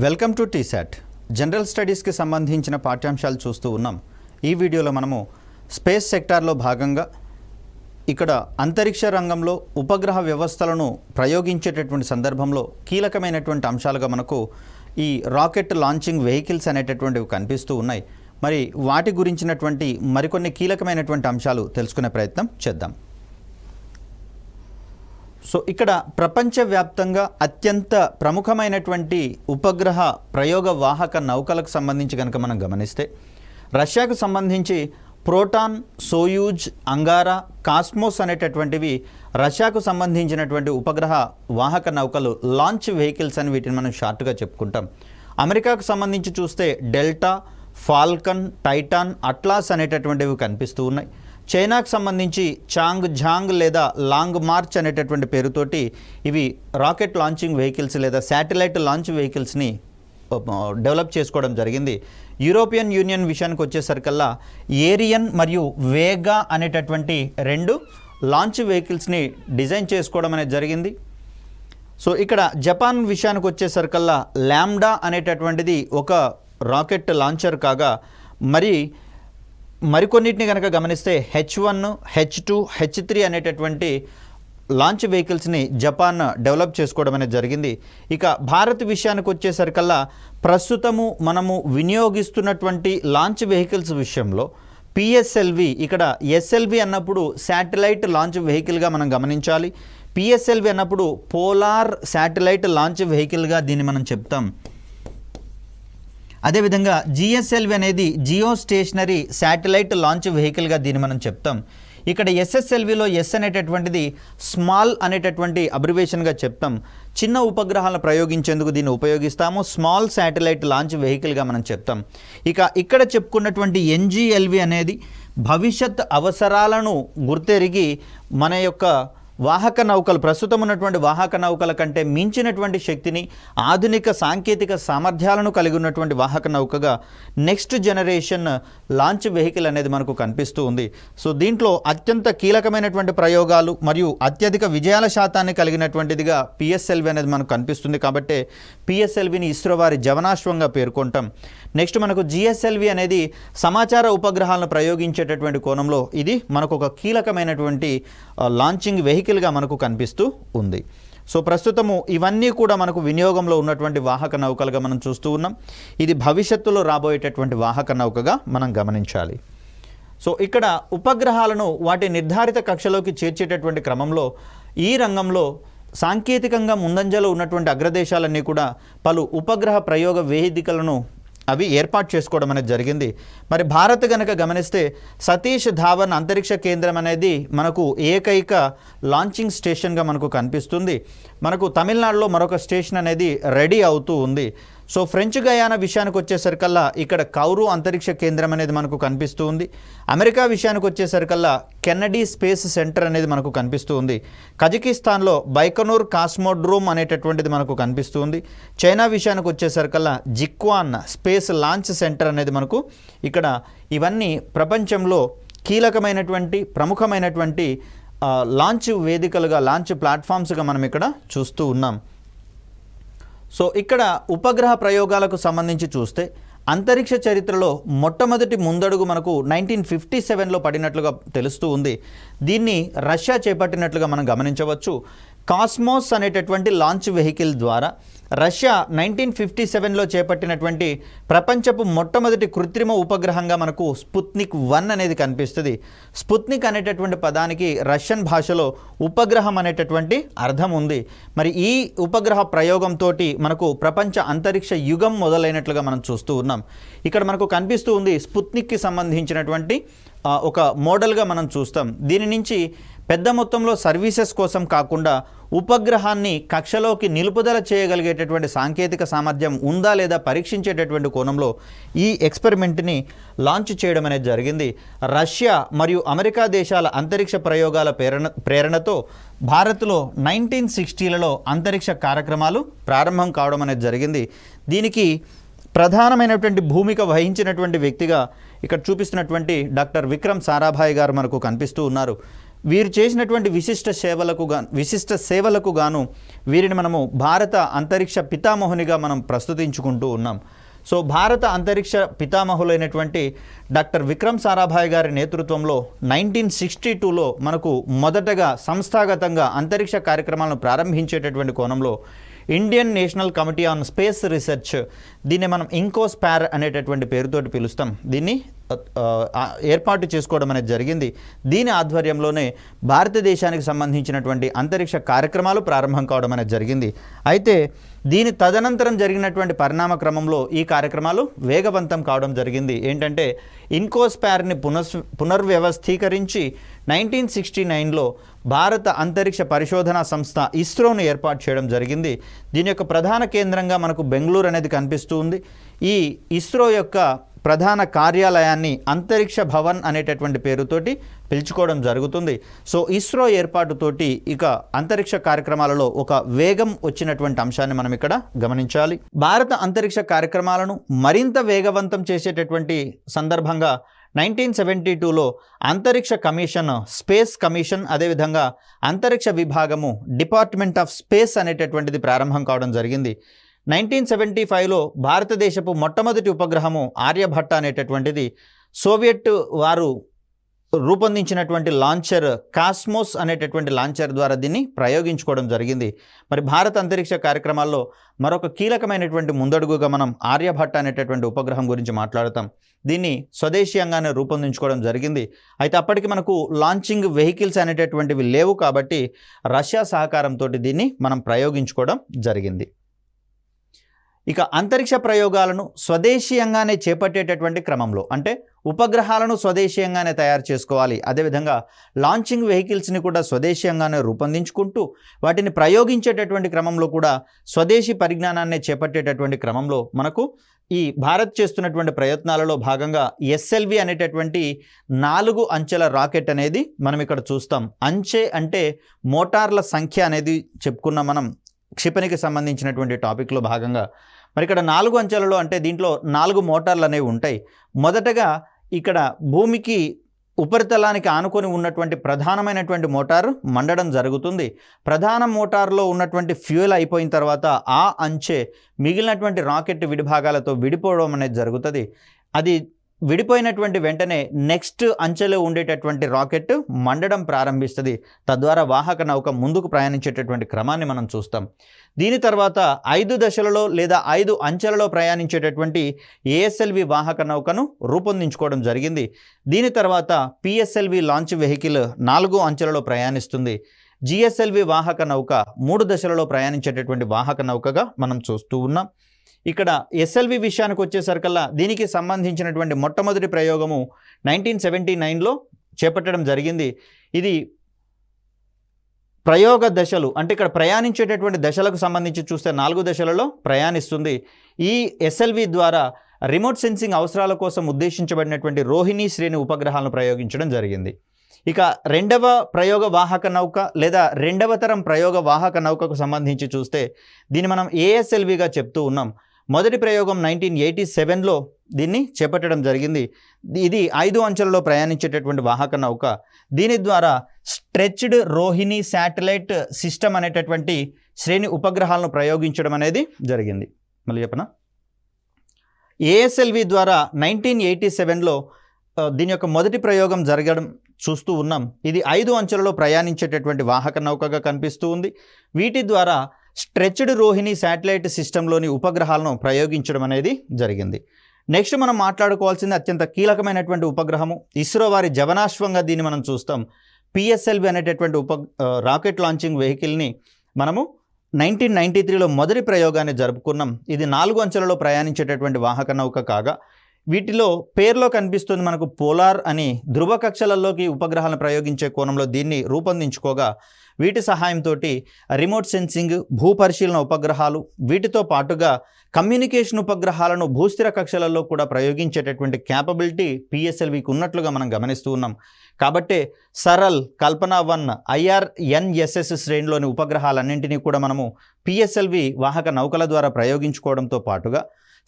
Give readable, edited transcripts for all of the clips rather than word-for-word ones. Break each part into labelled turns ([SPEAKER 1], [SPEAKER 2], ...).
[SPEAKER 1] Welcome to T-SAT. General స్టడీస్కి సంబంధించిన పాఠ్యాంశాలు చూస్తూ ఉన్నాం. ఈ వీడియోలో మనము స్పేస్ సెక్టార్లో భాగంగా ఇక్కడ అంతరిక్ష రంగంలో ఉపగ్రహ వ్యవస్థలను ప్రయోగించేటటువంటి సందర్భంలో కీలకమైనటువంటి అంశాలుగా మనకు ఈ రాకెట్ లాంచింగ్ వెహికల్స్ అనేటటువంటివి కనిపిస్తూ ఉన్నాయి. మరి వాటి గురించినటువంటి మరికొన్ని కీలకమైనటువంటి అంశాలు తెలుసుకునే ప్రయత్నం చేద్దాం. సో ఇక్కడ ప్రపంచవ్యాప్తంగా అత్యంత ప్రముఖమైనటువంటి ఉపగ్రహ ప్రయోగ వాహక నౌకలకు సంబంధించి కనుక మనం గమనిస్తే రష్యాకు సంబంధించి ప్రోటాన్, సోయూజ్, అంగారా, కాస్మోస్ అనేటటువంటివి రష్యాకు సంబంధించినటువంటి ఉపగ్రహ వాహక నౌకలు, లాంచ్ వెహికల్స్ అని వీటిని మనం షార్ట్గా చెప్పుకుంటాం. అమెరికాకు సంబంధించి చూస్తే డెల్టా, ఫాల్కన్, టైటాన్, అట్లాస్ అనేటటువంటివి కనిపిస్తూ ఉన్నాయి. చైనాకు సంబంధించి చాంగ్ ఝాంగ్ లేదా లాంగ్ మార్చ్ అనేటటువంటి పేరుతోటి ఇవి రాకెట్ లాంచింగ్ వెహికల్స్ లేదా శాటిలైట్ లాంచ్ వెహికల్స్ని డెవలప్ చేసుకోవడం జరిగింది. యూరోపియన్ యూనియన్ విషయానికి వచ్చేసరికల్లా ఏరియన్ మరియు వేగా అనేటటువంటి రెండు లాంచ్ వెహికల్స్ని డిజైన్ చేసుకోవడం అనేది జరిగింది. సో ఇక్కడ జపాన్ విషయానికి వచ్చేసరికల్లా ల్యాండా అనేటటువంటిది ఒక రాకెట్ లాంచర్ కాగా మరికొన్నిటిని కనుక గమనిస్తే H1, H2, H3 అనేటటువంటి లాంచ్ వెహికల్స్ని జపాన్ డెవలప్ చేసుకోవడం అనేది జరిగింది. ఇక భారత్ విషయానికి వచ్చేసరికల్లా ప్రస్తుతము మనము వినియోగిస్తున్నటువంటి లాంచ్ వెహికల్స్ విషయంలో PSLV, ఇక్కడ SLV అన్నప్పుడు శాటిలైట్ లాంచ్ వెహికల్గా మనం గమనించాలి. PSLV అన్నప్పుడు పోలార్ శాటిలైట్ లాంచ్ వెహికల్గా దీన్ని మనం చెప్తాం. అదేవిధంగా GSLV అనేది జియో స్టేషనరీ శాటిలైట్ లాంచ్ వెహికల్గా దీన్ని మనం చెప్తాం. ఇక్కడ SSLVలో S అనేటటువంటిది స్మాల్ అనేటటువంటి అబ్రివేషన్గా చెప్తాం. చిన్న ఉపగ్రహాలను ప్రయోగించేందుకు దీన్ని ఉపయోగిస్తాము. స్మాల్ శాటిలైట్ లాంచ్ వెహికల్గా మనం చెప్తాం. ఇక్కడ చెప్పుకున్నటువంటి NGLV అనేది భవిష్యత్ అవసరాలను గుర్తెరిగి మన యొక్క వాహక నౌకలు, ప్రస్తుతం ఉన్నటువంటి వాహక నౌకల కంటే మించినటువంటి శక్తిని, ఆధునిక సాంకేతిక సామర్థ్యాలను కలిగి ఉన్నటువంటి వాహక నౌకగా నెక్స్ట్ జనరేషన్ లాంచ్ వెహికల్ అనేది మనకు కనిపిస్తూ ఉంది. సో దీంట్లో అత్యంత కీలకమైనటువంటి ప్రయోగాలు మరియు అత్యధిక విజయాల శాతాన్ని కలిగినటువంటిదిగా PSLV అనేది మనకు కనిపిస్తుంది. కాబట్టి PSLVని ఇస్రో వారి జవనాశ్వంగా పేర్కొంటాం. నెక్స్ట్ మనకు GSLV అనేది సమాచార ఉపగ్రహాలను ప్రయోగించేటటువంటి కోణంలో ఇది మనకు ఒక కీలకమైనటువంటి లాంచింగ్ వెహికల్గా మనకు కనిపిస్తూ ఉంది. సో ప్రస్తుతము ఇవన్నీ కూడా మనకు వినియోగంలో ఉన్నటువంటి వాహక నౌకలుగా మనం చూస్తూ ఉన్నాం. ఇది భవిష్యత్తులో రాబోయేటటువంటి వాహక నౌకగా మనం గమనించాలి. సో ఇక్కడ ఉపగ్రహాలను వాటి నిర్ధారిత కక్షలోకి చేర్చేటటువంటి క్రమంలో ఈ రంగంలో సాంకేతికంగా ముందంజలో ఉన్నటువంటి అగ్రదేశాలన్నీ కూడా పలు ఉపగ్రహ ప్రయోగ వేదికలను అవి ఏర్పాటు చేసుకోవడం అనేది జరిగింది. మరి భారత్ కనుక గమనిస్తే సతీష్ ధావన్ అంతరిక్ష కేంద్రం అనేది మనకు ఏకైక లాంచింగ్ స్టేషన్గా మనకు కనిపిస్తుంది. మనకు తమిళనాడులో మరొక స్టేషన్ అనేది రెడీ అవుతూ ఉంది. సో ఫ్రెంచ్ గయానా విషయానికి వచ్చేసరికల్లా ఇక్కడ కౌరు అంతరిక్ష కేంద్రం అనేది మనకు కనిపిస్తూ ఉంది. అమెరికా విషయానికి వచ్చేసరికల్లా కెన్నడీ స్పేస్ సెంటర్ అనేది మనకు కనిపిస్తూ ఉంది. కజకిస్తాన్లో బైకనూర్ కాస్మోడ్రోమ్ అనేటటువంటిది మనకు కనిపిస్తూ ఉంది. చైనా విషయానికి వచ్చేసరికల్లా జిక్వాన్ స్పేస్ లాంచ్ సెంటర్ అనేది మనకు ఇక్కడ, ఇవన్నీ ప్రపంచంలో కీలకమైనటువంటి ప్రముఖమైనటువంటి లాంచ్ వేదికలుగా, లాంచ్ ప్లాట్ఫామ్స్గా మనం ఇక్కడ చూస్తూ ఉన్నాం. సో ఇక్కడ ఉపగ్రహ ప్రయోగాలకు సంబంధించి చూస్తే అంతరిక్ష చరిత్రలో మొట్టమొదటి ముందడుగు మనకు 1957లో పడినట్లుగా తెలుస్తూ ఉంది. దీన్ని రష్యా చేపట్టినట్లుగా మనం గమనించవచ్చు. కాస్మోస్ అనేటటువంటి లాంచ్ వెహికల్ ద్వారా రష్యా 1957లో చేపట్టినటువంటి ప్రపంచపు మొట్టమొదటి కృత్రిమ ఉపగ్రహంగా మనకు స్పుత్నిక్ 1 అనేది కనిపిస్తుంది. స్పుత్నిక్ అనేటటువంటి పదానికి రష్యన్ భాషలో ఉపగ్రహం అనేటటువంటి అర్థం ఉంది. మరి ఈ ఉపగ్రహ ప్రయోగంతో మనకు ప్రపంచ అంతరిక్ష యుగం మొదలైనట్లుగా మనం చూస్తూ ఉన్నాం. ఇక్కడ మనకు కనిపిస్తూ ఉంది స్పుత్నిక్కి సంబంధించినటువంటి ఒక మోడల్గా మనం చూస్తాం. దీని నుంచి పెద్ద మొత్తంలో సర్వీసెస్ కోసం కాకుండా ఉపగ్రహాన్ని కక్షలోకి నిలుపుదల చేయగలిగేటటువంటి సాంకేతిక సామర్థ్యం ఉందా లేదా పరీక్షించేటటువంటి కోణంలో ఈ ఎక్స్పెరిమెంట్ని లాంచ్ చేయడం అనేది జరిగింది. రష్యా మరియు అమెరికా దేశాల అంతరిక్ష ప్రయోగాల ప్రేరణతో భారత్లో 1960లలో అంతరిక్ష కార్యక్రమాలు ప్రారంభం కావడం అనేది జరిగింది. దీనికి ప్రధానమైనటువంటి భూమిక వహించినటువంటి వ్యక్తిగా ఇక్కడ చూపిస్తున్నటువంటి డాక్టర్ విక్రమ్ సారాభాయ్ గారు మనకు కనిపిస్తూ ఉన్నారు. వీరు చేసినటువంటి విశిష్ట సేవలకు గాను వీరిని మనము భారత అంతరిక్ష పితామహునిగా మనం ప్రస్తుతించుకుంటూ ఉన్నాం. సో భారత అంతరిక్ష పితామహులైనటువంటి డాక్టర్ విక్రమ్ సారాభాయ్ గారి నేతృత్వంలో 1962లో మనకు మొదటగా సంస్థాగతంగా అంతరిక్ష కార్యక్రమాలను ప్రారంభించేటటువంటి కోణంలో Indian national committee on space research, దీన్ని మనం ఇంకోస్పార్ అనేటటువంటి పేరుతోటి పిలుస్తాం, దీన్ని ఏర్పాటు చేసుకోవడం అనేది జరిగింది. దీని ఆధ్వర్యంలోనే భారతదేశానికి సంబంధించినటువంటి అంతరిక్ష కార్యక్రమాలు ప్రారంభం కావడం అనేది జరిగింది. అయితే దీని తదనంతరం జరిగినటువంటి పరిణామ క్రమంలో ఈ కార్యక్రమాలు వేగవంతం కావడం జరిగింది. ఏంటంటే ఇన్కోస్పార్ని పునర్వ్యవస్థీకరించి 1969లో భారత అంతరిక్ష పరిశోధనా సంస్థ ఇస్రోను ఏర్పాటు చేయడం జరిగింది. దీని యొక్క ప్రధాన కేంద్రంగా మనకు బెంగళూరు అనేది కనిపిస్తూ ఉంది. ఈ ఇస్రో యొక్క ప్రధాన కార్యాలయాన్ని అంతరిక్ష భవన్ అనేటటువంటి పేరుతోటి పిలుచుకోవడం జరుగుతుంది. సో ఇస్రో ఏర్పాటుతోటి ఇక అంతరిక్ష కార్యక్రమాలలో ఒక వేగం వచ్చినటువంటి అంశాన్ని మనం ఇక్కడ గమనించాలి. భారత అంతరిక్ష కార్యక్రమాలను మరింత వేగవంతం చేసేటటువంటి సందర్భంగా 1972లో అంతరిక్ష కమిషన్, స్పేస్ కమిషన్, అదేవిధంగా అంతరిక్ష విభాగము, డిపార్ట్మెంట్ ఆఫ్ స్పేస్ అనేటటువంటిది ప్రారంభం కావడం జరిగింది. 1975లో భారతదేశపు మొట్టమొదటి ఉపగ్రహము ఆర్యభట్ట అనేటటువంటిది సోవియట్ వారు రూపొందించినటువంటి లాంచర్ కాస్మోస్ అనేటటువంటి లాంచర్ ద్వారా దీన్ని ప్రయోగించుకోవడం జరిగింది. మరి భారత అంతరిక్ష కార్యక్రమాల్లో మరొక కీలకమైనటువంటి ముందడుగుగా మనం ఆర్యభట్ట అనేటటువంటి ఉపగ్రహం గురించి మాట్లాడతాం. దీన్ని స్వదేశీయంగానే రూపొందించుకోవడం జరిగింది. అయితే అప్పటికి మనకు లాంచింగ్ వెహికల్స్ అనేటటువంటివి లేవు కాబట్టి రష్యా సహకారంతో దీన్ని మనం ప్రయోగించుకోవడం జరిగింది. ఇక అంతరిక్ష ప్రయోగాలను స్వదేశీయంగానే చేపట్టేటటువంటి క్రమంలో, అంటే ఉపగ్రహాలను స్వదేశీయంగానే తయారు చేసుకోవాలి, అదేవిధంగా లాంచింగ్ వెహికల్స్ని కూడా స్వదేశీయంగానే రూపొందించుకుంటూ వాటిని ప్రయోగించేటటువంటి క్రమంలో కూడా స్వదేశీ పరిజ్ఞానాన్ని చేపట్టేటటువంటి క్రమంలో మనకు ఈ భారత్ చేస్తున్నటువంటి ప్రయత్నాలలో భాగంగా ఎస్ఎల్వి అనేటటువంటి 4 అంచెల రాకెట్ అనేది మనం ఇక్కడ చూస్తాం. అంచె అంటే మోటార్ల సంఖ్య అనేది చెప్పుకున్నాం మనం క్షిపణికి సంబంధించినటువంటి టాపిక్లో భాగంగా. మరి ఇక్కడ 4 అంచెలలో అంటే దీంట్లో 4 మోటార్లు అనేవి ఉంటాయి. మొదటగా ఇక్కడ భూమికి ఉపరితలానికి ఆనుకొని ఉన్నటువంటి ప్రధానమైనటువంటి మోటారు మండడం జరుగుతుంది. ప్రధాన మోటార్లో ఉన్నటువంటి ఫ్యూయల్ అయిపోయిన తర్వాత ఆ అంచె మిగిలినటువంటి రాకెట్ విడిభాగాలతో విడిపోవడం అనేది జరుగుతుంది. అది విడిపోయినటువంటి వెంటనే నెక్స్ట్ అంచెలో ఉండేటటువంటి రాకెట్ మండడం ప్రారంభిస్తుంది. తద్వారా వాహక నౌక ముందుకు ప్రయాణించేటటువంటి క్రమాన్ని మనం చూస్తాం. దీని తర్వాత 5 దశలలో లేదా 5 అంచెలలో ప్రయాణించేటటువంటి ఏఎస్ఎల్వి వాహక నౌకను రూపొందించుకోవడం జరిగింది. దీని తర్వాత పిఎస్ఎల్వి లాంచ్ వెహికల్ 4 అంచెలలో ప్రయాణిస్తుంది. జిఎస్ఎల్వి వాహక నౌక 3 దశలలో ప్రయాణించేటటువంటి వాహక నౌకగా మనం చూస్తూ ఉన్నాం. ఇక్కడ ఎస్ఎల్వి విషయానికి వచ్చేసరికల్లా దీనికి సంబంధించినటువంటి మొట్టమొదటి ప్రయోగము 1979లో చేపట్టడం జరిగింది. ఇది ప్రయోగ దశలు అంటే ఇక్కడ ప్రయాణించేటటువంటి దశలకు సంబంధించి చూస్తే 4 దశలలో ప్రయాణిస్తుంది. ఈ ఎస్ఎల్వి ద్వారా రిమోట్ సెన్సింగ్ అవసరాల కోసం ఉద్దేశించబడినటువంటి రోహిణి శ్రేణి ఉపగ్రహాలను ప్రయోగించడం జరిగింది. ఇక రెండవ ప్రయోగ వాహక నౌక లేదా రెండవ తరం ప్రయోగ వాహక నౌకకు సంబంధించి చూస్తే దీన్ని మనం ఏఎస్ఎల్విగా చెప్తూ ఉన్నాం. మొదటి ప్రయోగం 1987లో దీన్ని చేపట్టడం జరిగింది. ఇది 5 అంచెలలో ప్రయాణించేటటువంటి వాహక నౌక. దీని ద్వారా స్ట్రెచ్డ్ రోహిణి శాటిలైట్ సిస్టమ్ అనేటటువంటి శ్రేణి ఉపగ్రహాలను ప్రయోగించడం అనేది జరిగింది. మళ్ళీ చెప్పనా, ఏఎస్ఎల్వి ద్వారా 1987లో దీని యొక్క మొదటి ప్రయోగం జరగడం చూస్తూ ఉన్నాం. ఇది 5 అంచెలలో ప్రయాణించేటటువంటి వాహక నౌకగా కనిపిస్తూ ఉంది. వీటి ద్వారా స్ట్రెచ్డ్ రోహిణి శాటిలైట్ సిస్టంలోని ఉపగ్రహాలను ప్రయోగించడం అనేది జరిగింది. నెక్స్ట్ మనం మాట్లాడుకోవాల్సింది అత్యంత కీలకమైనటువంటి ఉపగ్రహము ఇస్రో వారి జవనాశ్వంగా దీన్ని మనం చూస్తాం. పిఎస్ఎల్వి అనేటటువంటి రాకెట్ లాంచింగ్ వెహికల్ని మనము 1993లో మొదటి ప్రయోగాన్ని జరుపుకున్నాం. ఇది 4 అంచెలలో ప్రయాణించేటటువంటి వాహక నౌక కాగా వీటిలో పేర్లో కనిపిస్తుంది మనకు పోలార్ అని, ధృవ కక్షలలోకి ఉపగ్రహాలను ప్రయోగించే కోణంలో దీన్ని రూపొందించుకోగా వీటి సహాయంతో రిమోట్ సెన్సింగ్, భూపరిశీలన ఉపగ్రహాలు, వీటితో పాటుగా కమ్యూనికేషన్ ఉపగ్రహాలను భూస్థిర కక్షలలో కూడా ప్రయోగించేటటువంటి క్యాపబిలిటీ పిఎస్ఎల్వికి ఉన్నట్లుగా మనం గమనిస్తూ ఉన్నాం. కాబట్టే సరల్, కల్పన 1, IRNSS శ్రేణిలోని ఉపగ్రహాలన్నింటినీ కూడా మనము పిఎస్ఎల్వి వాహక నౌకల ద్వారా ప్రయోగించుకోవడంతో పాటుగా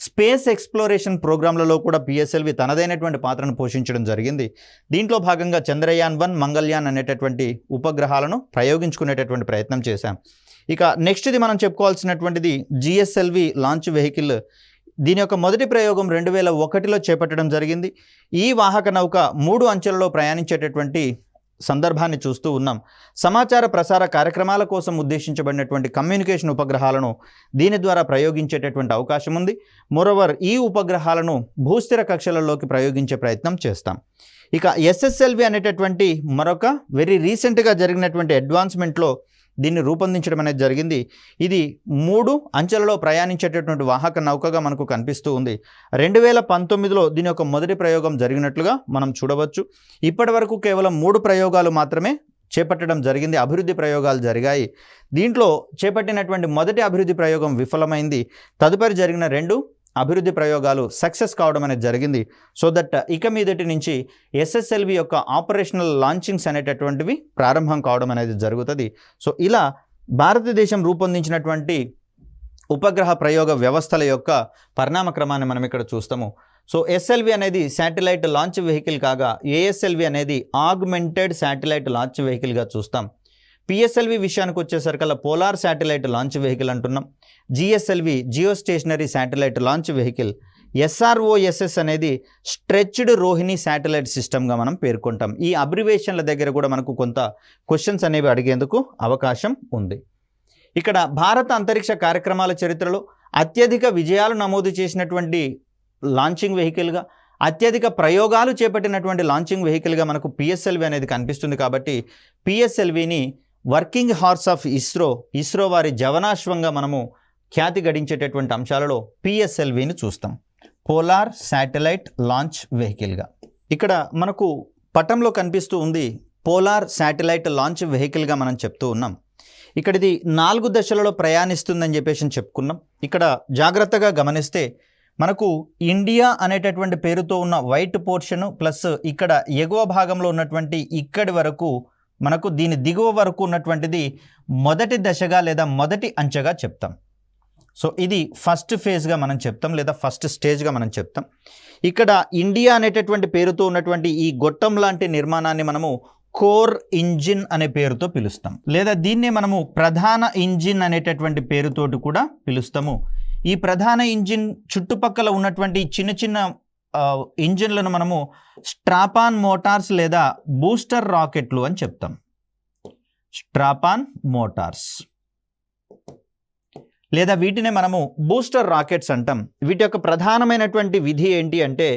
[SPEAKER 1] స్పేస్ ఎక్స్ప్లోరేషన్ ప్రోగ్రాంలలో కూడా పిఎస్ఎల్వి తనదైనటువంటి పాత్రను పోషించడం జరిగింది. దీంట్లో భాగంగా చంద్రయాన్-1, మంగళయాన్ అనేటటువంటి ఉపగ్రహాలను ప్రయోగించుకునేటటువంటి ప్రయత్నం చేశాం. ఇక నెక్స్ట్ది మనం చెప్పుకోవాల్సినటువంటిది జిఎస్ఎల్వి లాంచ్ వెహికల్. దీని యొక్క మొదటి ప్రయోగం 2001లో చేపట్టడం జరిగింది. ఈ వాహక నౌక 3 అంచెలలో ప్రయాణించేటటువంటి సందర్భాన్ని చూస్తూ ఉన్నాం. సమాచార ప్రసార కార్యక్రమాల కోసం ఉద్దేశించబడినటువంటి కమ్యూనికేషన్ ఉపగ్రహాలను దీని ద్వారా ప్రయోగించేటటువంటి అవకాశం ఉంది. మోరోవర్ ఈ ఉపగ్రహాలను భూస్థిర కక్షలలోకి ప్రయోగించే ప్రయత్నం చేస్తాం. ఇక ఎస్ఎస్ఎల్వి అనేటటువంటి మరొక వెరీ రీసెంట్గా జరిగినటువంటి అడ్వాన్స్మెంట్లో దీన్ని రూపొందించడం అనేది జరిగింది. ఇది 3 అంచెలలో ప్రయాణించేటటువంటి వాహక నౌకగా మనకు కనిపిస్తూ ఉంది. 2019లో దీని యొక్క మొదటి ప్రయోగం జరిగినట్లుగా మనం చూడవచ్చు. ఇప్పటి వరకు కేవలం 3 ప్రయోగాలు మాత్రమే చేపట్టడం జరిగింది, అభివృద్ధి ప్రయోగాలు జరిగాయి. దీంట్లో చేపట్టినటువంటి మొదటి అభివృద్ధి ప్రయోగం విఫలమైంది. తదుపరి జరిగిన 2 అభివృద్ధి ప్రయోగాలు సక్సెస్ కావడం అనేది జరిగింది. సో దట్ ఇక మీదటి నుంచి ఎస్ఎస్ఎల్వి యొక్క ఆపరేషనల్ లాంచింగ్స్ అనేటటువంటివి ప్రారంభం కావడం అనేది జరుగుతుంది. సో ఇలా భారతదేశం రూపొందించినటువంటి ఉపగ్రహ ప్రయోగ వ్యవస్థల యొక్క పరిణామ క్రమాన్ని మనం ఇక్కడ చూస్తాము. సో ఎస్ఎల్వి అనేది శాటిలైట్ లాంచ్ వెహికల్ కాగా ఏఎస్ఎల్వి అనేది ఆగ్మెంటెడ్ శాటిలైట్ లాంచ్ వెహికల్గా చూస్తాం. పిఎస్ఎల్వి విషయానికి వచ్చేసరికల్లా పోలార్ శాటిలైట్ లాంచ్ వెహికల్ అంటున్నాం. GSLV geostationary satellite launch vehicle. SROSS అనేది స్ట్రెచ్డ్ రోహిణి శాటిలైట్ సిస్టమ్గా మనం పేర్కొంటాం. ఈ అబ్రివేషన్ల దగ్గర కూడా మనకు కొంత క్వశ్చన్స్ అనేవి అడిగేందుకు అవకాశం ఉంది. ఇక్కడ భారత అంతరిక్ష కార్యక్రమాల చరిత్రలో అత్యధిక విజయాలు నమోదు చేసినటువంటి లాంచింగ్ వెహికల్గా, అత్యధిక ప్రయోగాలు చేపట్టినటువంటి లాంచింగ్ వెహికల్గా మనకు పిఎస్ఎల్వి అనేది కనిపిస్తుంది. కాబట్టి పిఎస్ఎల్విని వర్కింగ్ హార్స్ ఆఫ్ ఇస్రో వారి జవనాశ్వంగా మనము ఖ్యాతి గడించేటటువంటి అంశాలలో పిఎస్ఎల్విని చూస్తాం, పోలార్ శాటిలైట్ లాంచ్ వెహికల్గా. ఇక్కడ మనకు పటంలో కనిపిస్తూ ఉంది పోలార్ శాటిలైట్ లాంచ్ వెహికల్గా మనం చెప్తూ ఉన్నాం. ఇక్కడ ఇది 4 దశలలో ప్రయాణిస్తుందని చెప్పేసి చెప్పుకున్నాం. ఇక్కడ జాగ్రత్తగా గమనిస్తే మనకు ఇండియా అనేటటువంటి పేరుతో ఉన్న వైట్ పోర్షను ప్లస్ ఇక్కడ ఎగువ భాగంలో ఉన్నటువంటి ఇక్కడి వరకు మనకు దీని దిగువ వరకు ఉన్నటువంటిది మొదటి దశగా లేదా మొదటి అంచెగా చెప్తాం. సో ఇది ఫస్ట్ ఫేజ్గా మనం చెప్తాం లేదా ఫస్ట్ స్టేజ్గా మనం చెప్తాం. ఇక్కడ ఇండియా అనేటటువంటి పేరుతో ఉన్నటువంటి ఈ గొట్టం లాంటి నిర్మాణాన్ని మనము కోర్ ఇంజిన్ అనే పేరుతో పిలుస్తాం, లేదా దీన్నే మనము ప్రధాన ఇంజిన్ అనేటటువంటి పేరుతోటి కూడా పిలుస్తాము. ఈ ప్రధాన ఇంజిన్ చుట్టుపక్కల ఉన్నటువంటి చిన్న చిన్న ఇంజిన్లను మనము స్ట్రాపాన్ మోటార్స్ లేదా బూస్టర్ రాకెట్లు అని చెప్తాం. స్ట్రాపాన్ మోటార్స్ లేదా వీటినే మనము బూస్టర్ రాకెట్స్ అంటాం. వీటి యొక్క ప్రధానమైనటువంటి విధి ఏంటి అంటే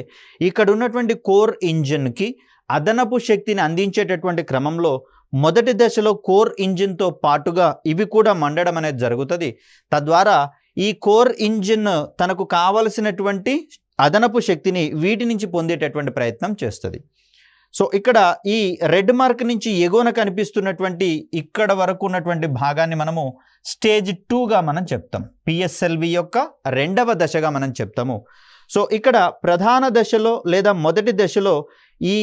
[SPEAKER 1] ఇక్కడ ఉన్నటువంటి కోర్ ఇంజిన్కి అదనపు శక్తిని అందించేటటువంటి క్రమంలో మొదటి దశలో కోర్ ఇంజిన్తో పాటుగా ఇవి కూడా మండడం అనేది జరుగుతుంది. తద్వారా ఈ కోర్ ఇంజిన్ తనకు కావలసినటువంటి అదనపు శక్తిని వీటి నుంచి పొందేటటువంటి ప్రయత్నం చేస్తుంది. సో ఇక్కడ ఈ రెడ్ మార్క్ నుంచి ఎగువన కనిపిస్తున్నటువంటి ఇక్కడ వరకు ఉన్నటువంటి భాగాన్ని మనము స్టేజ్ 2గా మనం చెప్తాం. పిఎస్ఎల్వి యొక్క 2వ దశగా మనం చెప్తాము. సో ఇక్కడ ప్రధాన దశలో లేదా మొదటి దశలో ఈ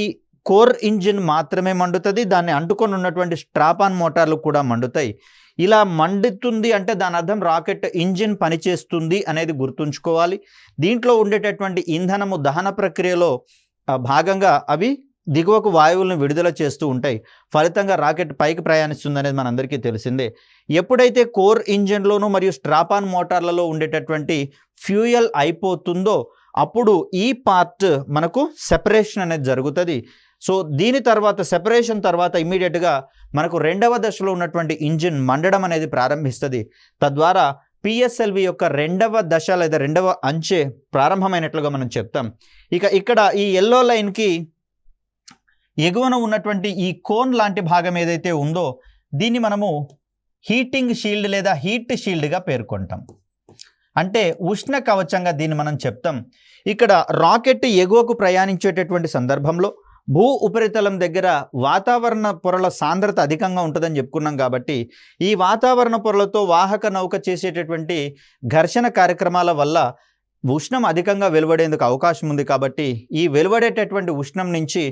[SPEAKER 1] కోర్ ఇంజిన్ మాత్రమే మండుతుంది, దాన్ని అంటుకొని ఉన్నటువంటి స్ట్రాపాన్ మోటార్లు కూడా మండుతాయి. ఇలా మండుతుంది అంటే దాని అర్థం రాకెట్ ఇంజిన్ పనిచేస్తుంది అనేది గుర్తుంచుకోవాలి. దీంట్లో ఉండేటటువంటి ఇంధనము దహన ప్రక్రియలో భాగంగా అవి దిగువకు వాయువులను విడుదల చేస్తూ ఉంటాయి. ఫలితంగా రాకెట్ పైకి ప్రయాణిస్తుంది అనేది మనందరికీ తెలిసిందే. ఎప్పుడైతే కోర్ ఇంజిన్లోనూ మరియు స్ట్రాపాన్ మోటార్లలో ఉండేటటువంటి ఫ్యూయల్ అయిపోతుందో అప్పుడు ఈ పార్ట్ మనకు సెపరేషన్ అనేది జరుగుతుంది. సో దీని తర్వాత సెపరేషన్ తర్వాత ఇమ్మీడియట్గా మనకు 2వ దశలో ఉన్నటువంటి ఇంజిన్ మండడం అనేది ప్రారంభిస్తుంది. తద్వారా పిఎస్ఎల్వి యొక్క 2వ దశ లేదా 2వ అంచె ప్రారంభమైనట్లుగా మనం చెప్తాం. ఇక ఇక్కడ ఈ ఎల్లో లైన్కి ఎగువన ఉన్నటువంటి ఈ కోన్ లాంటి భాగం ఏదైతే ఉందో దీన్ని మనము హీటింగ్ షీల్డ్ లేదా హీట్ షీల్డ్గా పేర్కొంటాం. అంటే ఉష్ణ కవచంగా దీన్ని మనం చెప్తాం. ఇక్కడ రాకెట్ ఎగువకు ప్రయాణించేటటువంటి సందర్భంలో భూ ఉపరితలం దగ్గర వాతావరణ పొరల సాంద్రత అధికంగా ఉంటుందని చెప్పుకున్నాం. కాబట్టి ఈ వాతావరణ పొరలతో వాహక నౌక చేసేటటువంటి ఘర్షణ కార్యక్రమాల వల్ల ఉష్ణం అధికంగా వెలువడేందుకు అవకాశం ఉంది. కాబట్టి ఈ వెలువడేటటువంటి ఉష్ణం నుంచి